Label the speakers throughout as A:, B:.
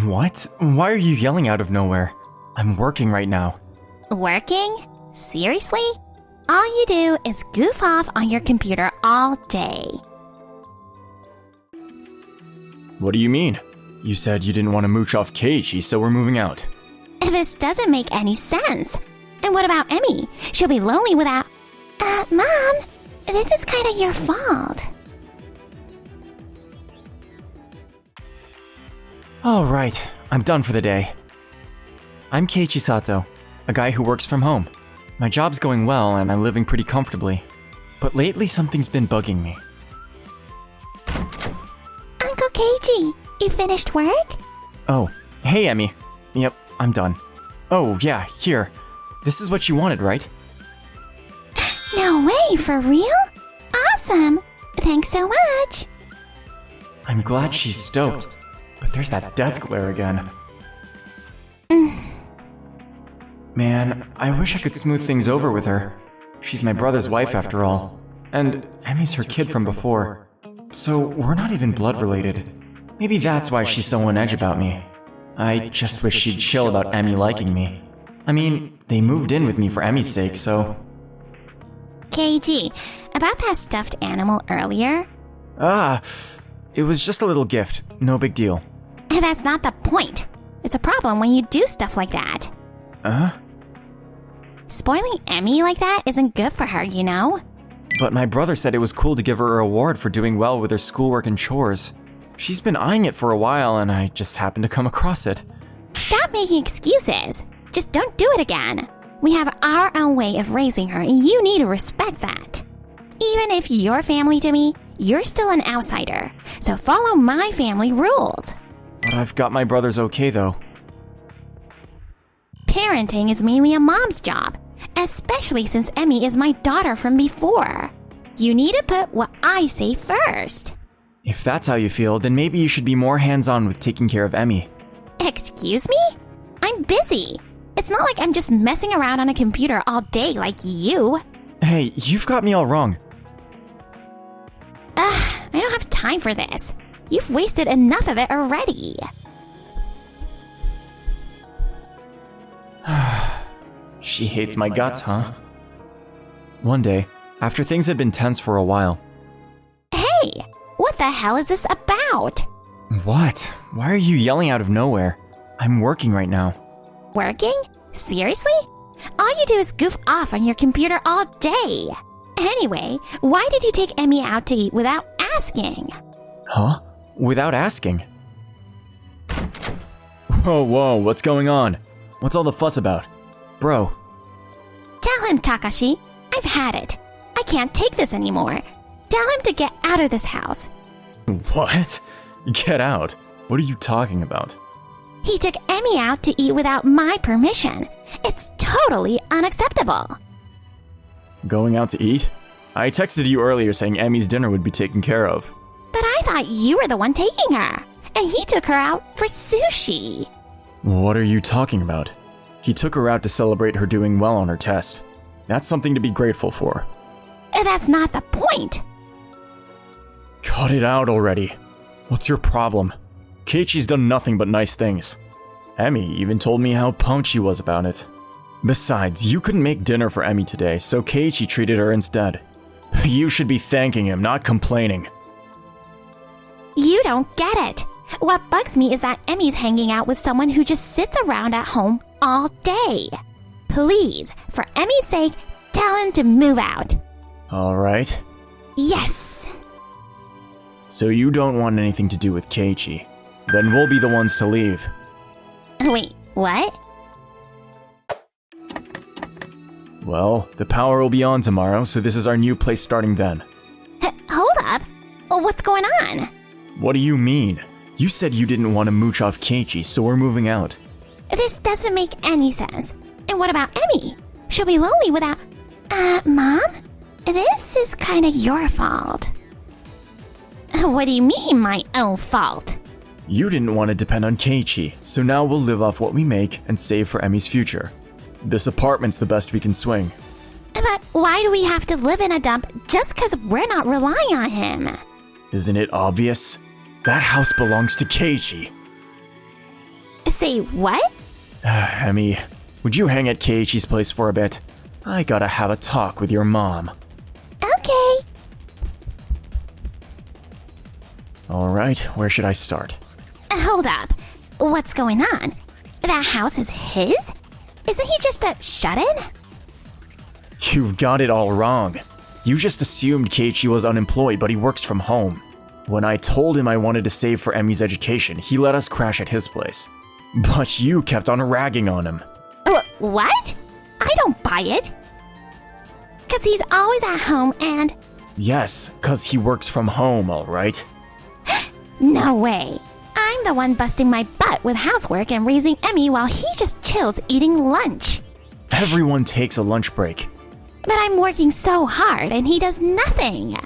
A: What? Why are you yelling out of nowhere? I'm working right now.
B: Working? Seriously? All you do is goof off on your computer all day.
A: What do you mean? You said you didn't want to mooch off Keiichi, so we're moving out.
B: This doesn't make any sense. And what about Emmy? She'll be lonely without... Mom, this is kind of your fault.
A: All right, I'm done for the day. I'm Keiichi Sato, a guy who works from home. My job's going well and I'm living pretty comfortably. But lately something's been bugging me.
B: Uncle Keiichi, you finished work?
A: Oh, hey Emmy. Yep, I'm done. Oh yeah, here. This is what you wanted, right?
B: No way, for real? Awesome! Thanks so much!
A: I'm glad she's stoked, but there's that death glare again. Man, I wish I could smooth things over with her. She's my brother's wife after all, and Emmy's her kid from before. So we're not even blood related. Maybe that's why she's so on edge about me. I just wish she'd chill about Emmy liking me. I mean, they moved in with me for Emmy's sake, so...
B: Keiichi, about that stuffed animal earlier?
A: It was just a little gift, no big deal.
B: That's not the point. It's a problem when you do stuff like that. Spoiling Emmy like that isn't good for her, you know?
A: But my brother said it was cool to give her a reward for doing well with her schoolwork and chores. She's been eyeing it for a while and I just happened to come across it.
B: Stop making excuses. Just don't do it again. We have our own way of raising her and you need to respect that. Even if you're family to me, you're still an outsider. So follow my family rules.
A: But I've got my brother's okay though.
B: Parenting is mainly a mom's job, especially since Emmy is my daughter from before. You need to put what I say first.
A: If that's how you feel, then maybe you should be more hands-on with taking care of Emmy.
B: Excuse me? I'm busy. It's not like I'm just messing around on a computer all day like you.
A: Hey, you've got me all wrong.
B: I don't have time for this. You've wasted enough of it already.
A: She hates my guts, huh? One day, after things had been tense for a while.
B: Hey, what the hell is this about?
A: What? Why are you yelling out of nowhere? I'm working right now.
B: Working? Seriously? All you do is goof off on your computer all day. Anyway, why did you take Emmy out to eat without asking?
A: Huh? Without asking? Whoa, what's going on? What's all the fuss about? Bro.
B: Tell him, Takashi. I've had it. I can't take this anymore. Tell him to get out of this house.
A: What? Get out? What are you talking about?
B: He took Emmy out to eat without my permission. It's totally unacceptable.
A: Going out to eat? I texted you earlier saying Emmy's dinner would be taken care of.
B: But I thought you were the one taking her. And he took her out for sushi.
A: What are you talking about? He took her out to celebrate her doing well on her test. That's something to be grateful for.
B: That's not the point.
A: Cut it out already. What's your problem? Keiichi's done nothing but nice things. Emmy even told me how pumped she was about it. Besides, you couldn't make dinner for Emmy today, so Keiichi treated her instead. You should be thanking him, not complaining.
B: You don't get it. What bugs me is that Emmy's hanging out with someone who just sits around at home all day. Please, for Emmy's sake, tell him to move out.
A: All right.
B: Yes.
A: So you don't want anything to do with Keiichi. Then we'll be the ones to leave.
B: Wait, what?
A: Well, the power will be on tomorrow, so this is our new place starting then.
B: Hold up. What's going on?
A: What do you mean? You said you didn't want to mooch off Keiichi, so we're moving out.
B: This doesn't make any sense. And what about Emmy? She'll be lonely without... Mom? This is kind of your fault. What do you mean, my own fault?
A: You didn't want to depend on Keiichi, so now we'll live off what we make and save for Emmy's future. This apartment's the best we can swing.
B: But why do we have to live in a dump just because we're not relying on him?
A: Isn't it obvious? That house belongs to Keiichi.
B: Say what?
A: Emmy, would you hang at Keiichi's place for a bit? I gotta have a talk with your mom.
B: Okay.
A: Alright, where should I start?
B: Hold up. What's going on? That house is his? Isn't he just a shut-in?
A: You've got it all wrong. You just assumed Keiichi was unemployed, but he works from home. When I told him I wanted to save for Emi's education, he let us crash at his place. But you kept on ragging on him.
B: What? I don't buy it. 'Cause he's always at home and...
A: Yes, 'cause he works from home, alright?
B: No way. I'm the one busting my butt with housework and raising Emmy while he just chills eating lunch.
A: Everyone takes a lunch break.
B: But I'm working so hard and he does nothing.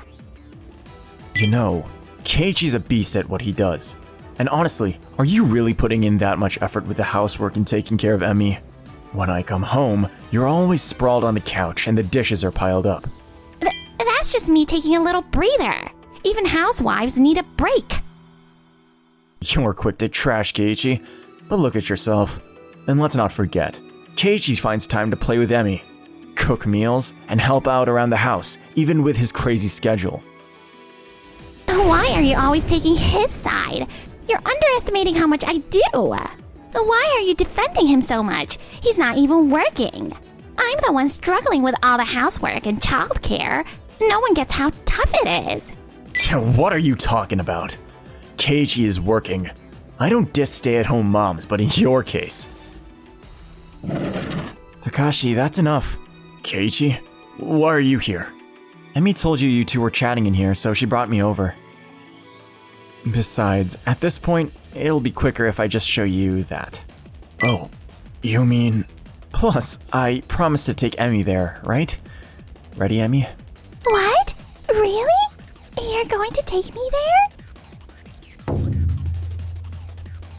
A: You know, Keiichi's a beast at what he does. And honestly, are you really putting in that much effort with the housework and taking care of Emmy? When I come home, you're always sprawled on the couch and the dishes are piled up.
B: That's just me taking a little breather. Even housewives need a break.
A: You're quick to trash Keiichi, but look at yourself. And let's not forget, Keiichi finds time to play with Emmy, cook meals, and help out around the house, even with his crazy schedule.
B: Why are you always taking his side? You're underestimating how much I do. Why are you defending him so much? He's not even working. I'm the one struggling with all the housework and childcare. No one gets how tough it is.
A: What are you talking about? Keiichi is working. I don't diss stay-at-home moms, but in your case... Takashi, that's enough. Keiichi, why are you here? Emmy told you two were chatting in here, so she brought me over. Besides, at this point, it'll be quicker if I just show you that. Oh, you mean... Plus, I promised to take Emmy there, right? Ready, Emmy?
B: What? Really? You're going to take me there?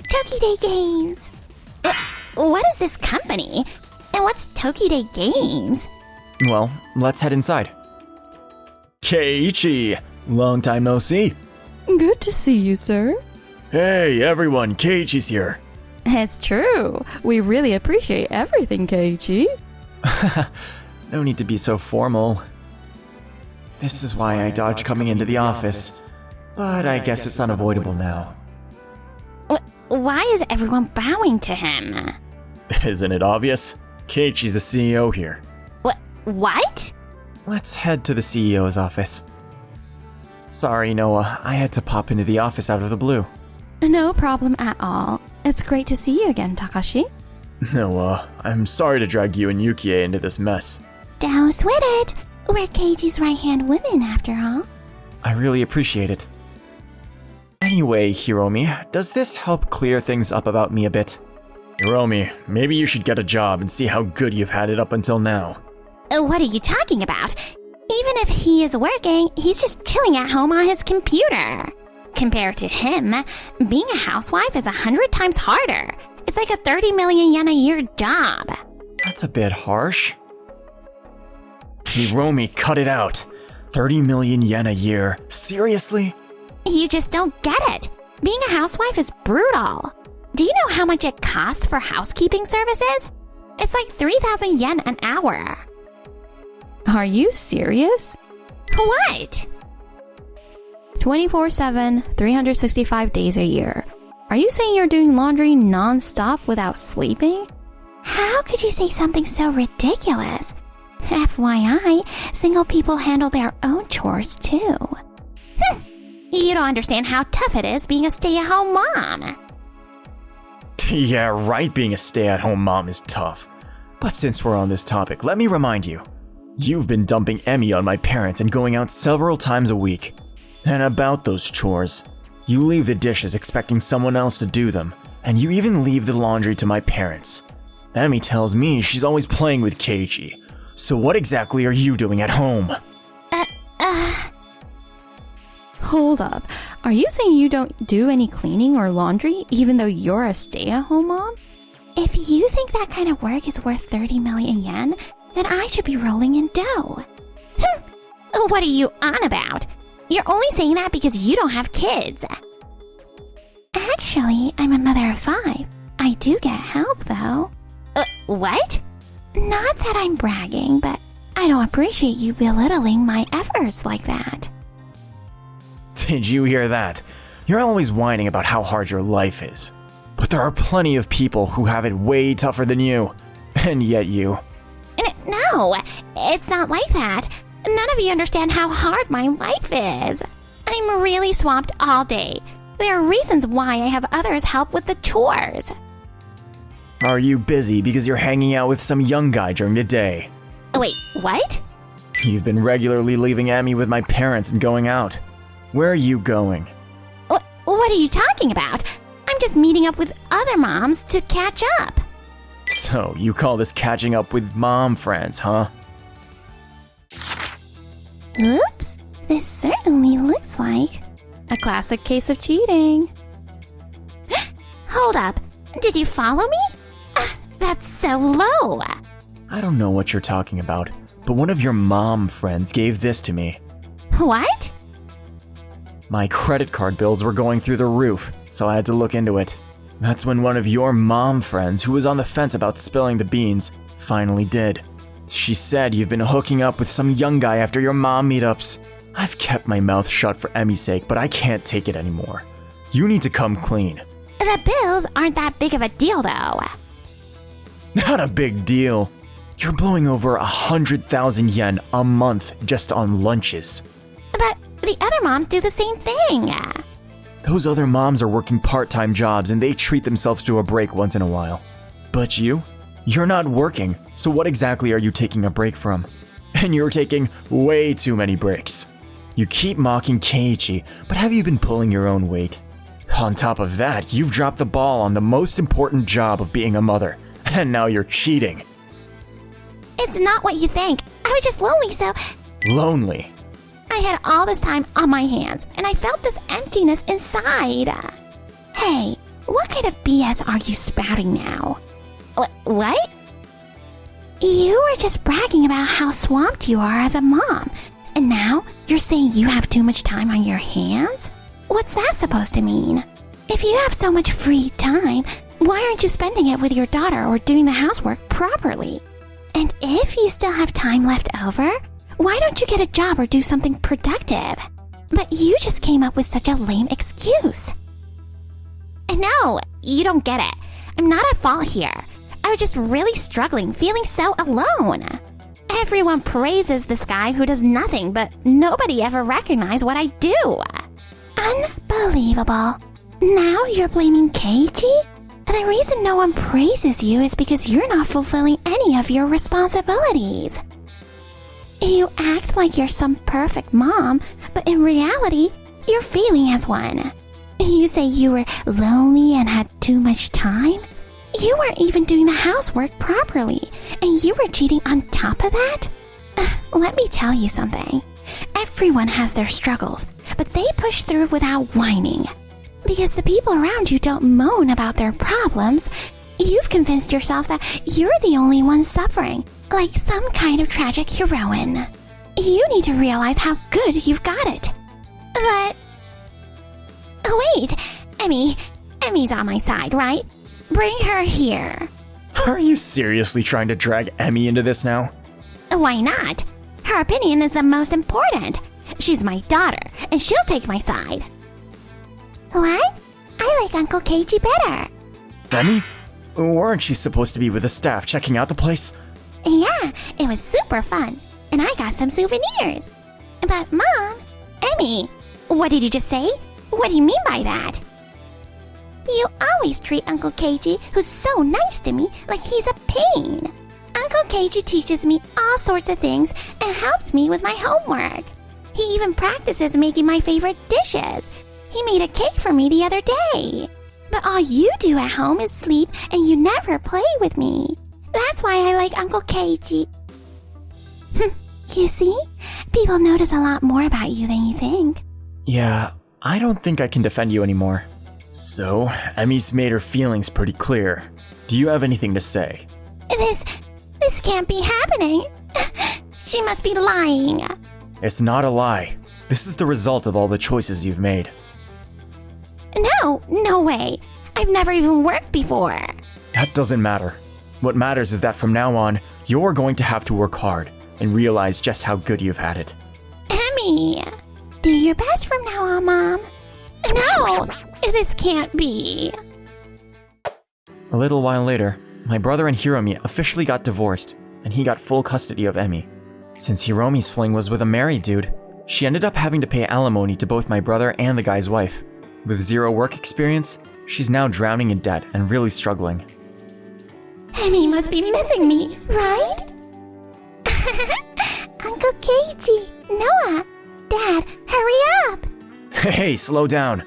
B: Tokide Games. What is this company? And what's Tokide Games?
A: Well, let's head inside. Keiichi! Long time no see.
C: Good to see you, sir.
A: Hey, everyone, Keiichi's here.
C: It's true. We really appreciate everything, Keiichi.
A: No need to be so formal. This is why I dodged coming into the office. But I guess it's unavoidable now.
B: Why is everyone bowing to him?
A: Isn't it obvious? Keiichi's the CEO here.
B: What?
A: Let's head to the CEO's office. Sorry, Noah, I had to pop into the office out of the blue.
C: No problem at all. It's great to see you again, Takashi.
A: Noah, I'm sorry to drag you and Yukie into this mess.
B: Don't sweat it. We're Keiichi's right-hand women, after all.
A: I really appreciate it. Anyway, Hiromi, does this help clear things up about me a bit? Hiromi, maybe you should get a job and see how good you've had it up until now.
B: What are you talking about? Even if he is working, he's just chilling at home on his computer. Compared to him, being a housewife is 100 times harder. It's like a 30 million yen a year job.
A: That's a bit harsh. Hiromi, cut it out. 30 million yen a year. Seriously?
B: You just don't get it. Being a housewife is brutal. Do you know how much it costs for housekeeping services? It's like 3,000 yen an hour.
C: Are you serious?
B: What?
C: 24/7, 365 days a year. Are you saying you're doing laundry non-stop without sleeping?
B: How could you say something so ridiculous? FYI, single people handle their own chores too. You don't understand how tough it is being a stay-at-home mom.
A: Yeah, right, being a stay-at-home mom is tough. But since we're on this topic, let me remind you. You've been dumping Emmy on my parents and going out several times a week. And about those chores, you leave the dishes expecting someone else to do them, and you even leave the laundry to my parents. Emmy tells me she's always playing with Keiichi. So what exactly are you doing at home?
C: Hold up. Are you saying you don't do any cleaning or laundry even though you're a stay-at-home mom?
B: If you think that kind of work is worth 30 million yen, then I should be rolling in dough. What are you on about? You're only saying that because you don't have kids. Actually, I'm a mother of 5. I do get help, though. What? Not that I'm bragging, but I don't appreciate you belittling my efforts like that.
A: Did you hear that? You're always whining about how hard your life is. But there are plenty of people who have it way tougher than you. And yet you...
B: No, it's not like that. None of you understand how hard my life is. I'm really swamped all day. There are reasons why I have others help with the chores.
A: Are you busy because you're hanging out with some young guy during the day?
B: Wait, what?
A: You've been regularly leaving Emmy with my parents and going out. Where are you going?
B: What are you talking about? I'm just meeting up with other moms to catch up.
A: So, you call this catching up with mom friends, huh?
B: Oops, this certainly looks like
C: A classic case of cheating.
B: Hold up, did you follow me? That's so low.
A: I don't know what you're talking about, but one of your mom friends gave this to me.
B: What?
A: My credit card bills were going through the roof, so I had to look into it. That's when one of your mom friends, who was on the fence about spilling the beans, finally did. She said you've been hooking up with some young guy after your mom meetups. I've kept my mouth shut for Emmy's sake, but I can't take it anymore. You need to come clean.
B: The bills aren't that big of a deal, though.
A: Not a big deal. You're blowing over 100,000 yen a month just on lunches.
B: But the other moms do the same thing.
A: Those other moms are working part-time jobs and they treat themselves to a break once in a while. But you're not working, so what exactly are you taking a break from? And you're taking way too many breaks. You keep mocking Keiichi, but have you been pulling your own weight? On top of that, you've dropped the ball on the most important job of being a mother, and now you're cheating.
B: It's not what you think. I was just lonely, so...
A: Lonely?
B: I had all this time on my hands, and I felt this emptiness inside. Hey, what kind of BS are you spouting now? What? You were just bragging about how swamped you are as a mom, and now you're saying you have too much time on your hands? What's that supposed to mean? If you have so much free time, why aren't you spending it with your daughter or doing the housework properly? And if you still have time left over, why don't you get a job or do something productive? But you just came up with such a lame excuse. And no, you don't get it. I'm not at fault here. I was just really struggling, feeling so alone. Everyone praises this guy who does nothing, but nobody ever recognizes what I do. Unbelievable. Now you're blaming Keiichi? The reason no one praises you is because you're not fulfilling any of your responsibilities. You act like you're some perfect mom, but in reality, you're failing as one. You say you were lonely and had too much time? You weren't even doing the housework properly, and you were cheating on top of that? Let me tell you something. Everyone has their struggles, but they push through without whining. Because the people around you don't moan about their problems, you've convinced yourself that you're the only one suffering, like some kind of tragic heroine. You need to realize how good you've got it. But... wait, Emmy's on my side, right? Bring her here.
A: Are you seriously trying to drag Emmy into this now?
B: Why not? Her opinion is the most important. She's my daughter, and she'll take my side. What? I like Uncle Keiichi better.
A: Emmy? Weren't you supposed to be with the staff checking out the place?
B: Yeah, it was super fun, and I got some souvenirs. But Mom, Emmy, what did you just say? What do you mean by that? You always treat Uncle Keiichi, who's so nice to me, like he's a pain. Uncle Keiichi teaches me all sorts of things and helps me with my homework. He even practices making my favorite dishes. He made a cake for me the other day. But all you do at home is sleep and you never play with me. That's why I like Uncle Keiichi. You see? People notice a lot more about you than you think.
A: Yeah, I don't think I can defend you anymore. So, Emmy's made her feelings pretty clear. Do you have anything to say?
B: This can't be happening. She must be lying.
A: It's not a lie. This is the result of all the choices you've made.
B: No way. I've never even worked before.
A: That doesn't matter. What matters is that from now on, you're going to have to work hard and realize just how good you've had it.
B: Emmy, do your best from now on, Mom. No, this can't be.
A: A little while later, my brother and Hiromi officially got divorced, and he got full custody of Emmy. Since Hiromi's fling was with a married dude, she ended up having to pay alimony to both my brother and the guy's wife. With zero work experience, she's now drowning in debt and really struggling.
B: Emmy must be missing me, right? Uncle Keiji, Noah, Dad, hurry up!
A: Hey, slow down.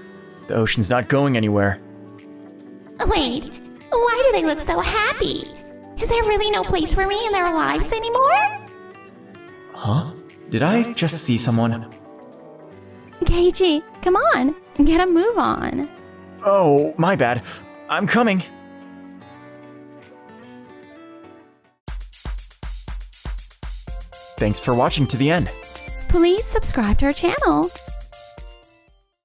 A: The ocean's not going anywhere.
B: Wait, why do they look so happy? Is there really no place for me in their lives anymore?
A: Huh? Did I just see someone?
C: Keiji, come on, get a move on.
A: Oh, my bad. I'm coming. Thanks for watching to the end.
C: Please subscribe to our channel.